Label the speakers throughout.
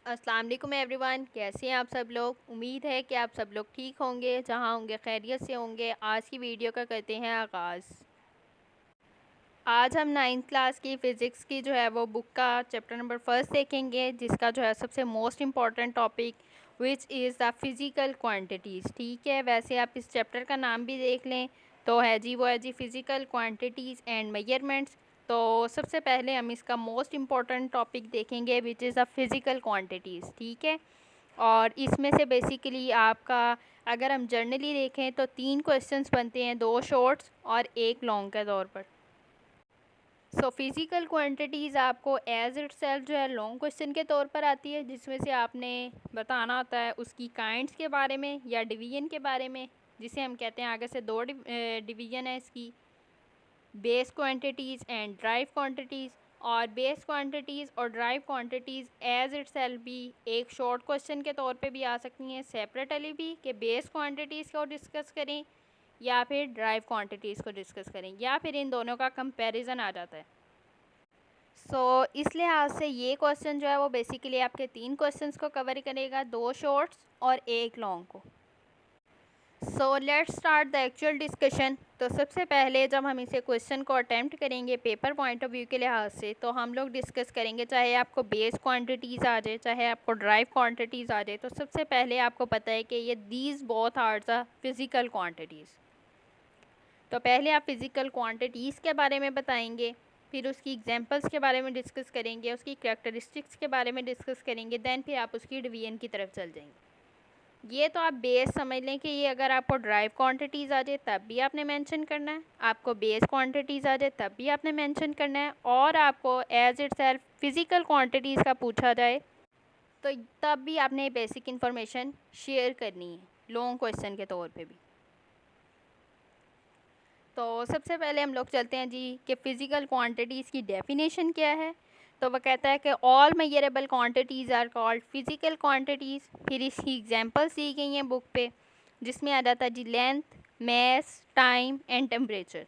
Speaker 1: अस्सलाम वालेकुम एवरीवन, कैसे हैं आप सब लोग। उम्मीद है कि आप सब लोग ठीक होंगे, जहां होंगे खैरियत से होंगे। आज की वीडियो का करते हैं आगाज़। आज हम 9th क्लास की फ़िज़िक्स की जो है वो बुक का चैप्टर नंबर फर्स्ट देखेंगे, जिसका जो है सबसे most important topic which is the physical quantities. ठीक है, वैसे आप इस चैप्टर का नाम भी देख लें तो है जी, वो है जी फ़िज़िकल क्वांटिटीज़ एंड मेजरमेंट्स। तो सबसे पहले हम इसका मोस्ट इम्पॉर्टेंट टॉपिक देखेंगे which is the physical quantities. ठीक है, और इसमें से बेसिकली आपका अगर हम जर्नली देखें तो 3 क्वेश्चंस बनते हैं, 2 शॉर्ट्स और 1 लॉन्ग के तौर पर। सो फिज़िकल क्वांटिटीज़ आपको एज इट सेल्फ जो है लॉन्ग क्वेश्चन के तौर पर आती है, जिसमें से आपने बताना होता है उसकी काइंड्स के बारे में या डिवीजन के बारे में, जिसे हम कहते हैं आगे से 2 डिवीजन है इसकी, base quantities and drive quantities. और बेस क्वांटिटीज़ और drive quantities as itself भी एक शॉर्ट क्वेश्चन के तौर पे भी आ सकती हैं सेपरेटली भी, कि बेस क्वांटिटीज़ को डिस्कस करें या फिर ड्राइव क्वांटिटीज़ को डिस्कस करें, या फिर इन दोनों का कंपैरिजन आ जाता है। इस लिहाज से ये क्वेश्चन जो है वो बेसिकली आपके 3 क्वेश्चंस को कवर करेगा, 2 शॉर्ट्स और 1 लॉन्ग को। Let's start the actual discussion. तो सबसे पहले जब हम इसे क्वेश्चन को अटैम्प्ट करेंगे पेपर पॉइंट ऑफ व्यू के लिहाज से, तो हम लोग डिस्कस करेंगे, चाहे आपको बेस क्वांटिटीज़ आ जाए चाहे आपको ड्राइव क्वांटिटीज़ आ जाए, तो सबसे पहले आपको पता है कि ये these both are the physical quantities. तो पहले आप फिज़िकल क्वांटिटीज़ के बारे में बताएंगे, फिर उसकी एग्जांपल्स के बारे में डिस्कस करेंगे, उसकी कैरेक्टरिस्टिक्स के बारे में डिस्कस करेंगे, देन फिर आप उसकी डिवीजन की तरफ चल जाएंगे। ये तो आप बेस समझ लें कि ये अगर आपको ड्राइव क्वांटिटीज़ आ जाए तब भी आपने मेंशन करना है, आपको बेस क्वांटिटीज़ आ जाए तब भी आपने मेंशन करना है, और आपको as itself physical quantities का पूछा जाए तो तब भी आपने बेसिक इन्फॉर्मेशन शेयर करनी है, लॉन्ग क्वेश्चन के तौर पे भी। तो सबसे पहले हम लोग चलते हैं जी कि फ़िज़िकल क्वांटिटीज़ की डेफिनेशन क्या है। तो वह कहता है कि all measurable quantities are called physical quantities. फिर इसकी एग्जांपल्स दी गई हैं बुक पे, जिसमें आ जाता है जी length, mass, time and temperature.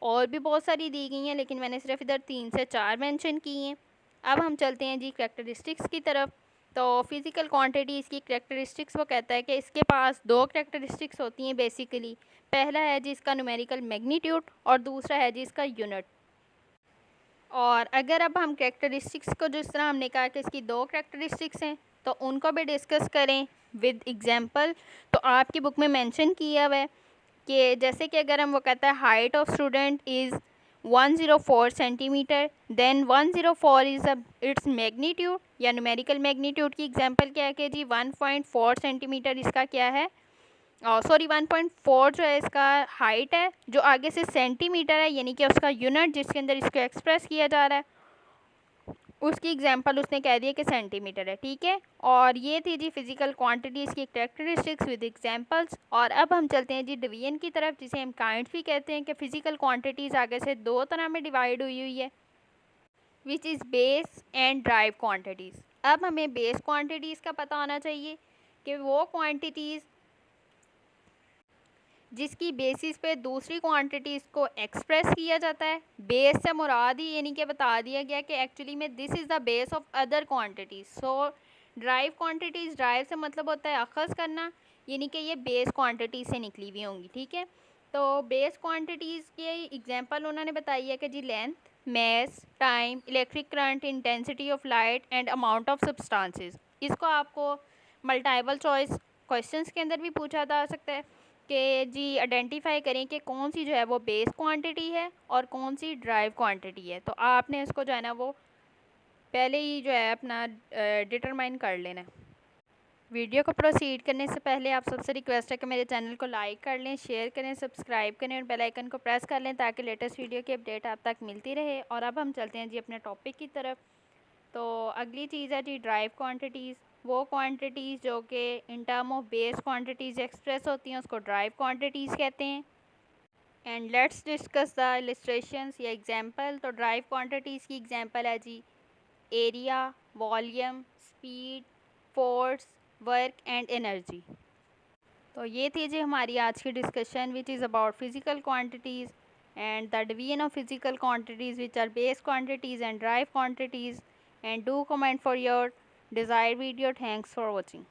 Speaker 1: और भी बहुत सारी दी गई हैं, लेकिन मैंने सिर्फ इधर 3 से 4 मेंशन की हैं। अब हम चलते हैं जी कैरेक्टरिस्टिक्स की तरफ। तो फिज़िकल क्वांटिटीज़ की कैरेक्टरिस्टिक्स वो कहता है कि इसके पास 2 कैरेक्टरिस्टिक्स होती हैं बेसिकली। पहला है जी इसका न्यूमेरिकल मैग्नीट्यूड और दूसरा है जी इसका यूनिट। और अगर अब हम कैरेक्टरिस्टिक्स को, जिस तरह हमने कहा कि इसकी 2 कैरेक्टरिस्टिक्स हैं, तो उनको भी डिस्कस करें विद एग्जांपल। तो आपकी बुक में मेंशन किया हुआ है कि जैसे कि अगर हम, वो कहता है height of student is 104 centimetre, then 104 is its magnitude या न्यूमेरिकल मैग्नीट्यूड की एग्जांपल क्या है कि जी 1.4 सेंटीमीटर इसका क्या है, सॉरी 1.4 जो है इसका हाइट है, जो आगे से सेंटीमीटर है, यानी कि उसका यूनिट जिसके अंदर इसको एक्सप्रेस किया जा रहा है, उसकी एग्जांपल उसने कह दिया कि सेंटीमीटर है। ठीक है, और ये थी जी फिज़िकल क्वांटिटीज़ की कैरेक्टरिस्टिक्स विद एग्जांपल्स। और अब हम चलते हैं जी डिवीजन की तरफ, जिसे हम काइंड्स भी कहते हैं, कि फिज़िकल क्वांटिटीज़ आगे से 2 तरह में डिवाइड हुई हुई है, which is base and drive quantities. अब हमें बेस क्वांटिटीज़ का पता होना चाहिए कि वो क्वांटिटीज़ जिसकी बेसिस पे दूसरी क्वांटिटीज़ को एक्सप्रेस किया जाता है। बेस से मुराद ही यानी कि बता दिया गया कि एक्चुअली में this is the base of other quantities. So drive quantities, drive से मतलब होता है अखज़ करना, यानी कि ये बेस क्वांटिटीज़ से निकली हुई होंगी। ठीक है, तो बेस क्वांटिटीज़ के एग्जांपल उन्होंने बताई है कि जी length, mass, time, electric current, intensity of light and amount of substances. इसको आपको मल्टीपल चॉइस क्वेश्चंस के अंदर भी पूछा जा सकता है कि जी आइडेंटिफाई करें कि कौन सी जो है वो बेस क्वांटिटी है और कौन सी ड्राइव क्वांटिटी है। तो आपने इसको जो है ना वो पहले ही जो है अपना डिटरमाइन कर लेना है। वीडियो को प्रोसीड करने से पहले आप सबसे रिक्वेस्ट है कि मेरे चैनल को लाइक कर लें, शेयर करें, सब्सक्राइब करें और बेल आइकन को प्रेस कर लें, ताकि लेटेस्ट वीडियो की अपडेट आप तक मिलती रहे। और अब हम चलते हैं जी अपने टॉपिक की तरफ। तो अगली चीज़ है जी ड्राइव क्वांटिटीज़। वो क्वांटिटीज़ जो कि in term of base quantities express होती हैं, उसको ड्राइव क्वांटिटीज़ कहते हैं। And let's discuss the illustrations या एग्जांपल। तो ड्राइव क्वांटिटीज़ की एग्जांपल है जी area, volume, speed, force, work and energy. तो ये थी जी हमारी आज की discussion which is about physical quantities and the division of physical quantities which are base quantities and drive quantities. And do comment for your desired video. Thanks for watching.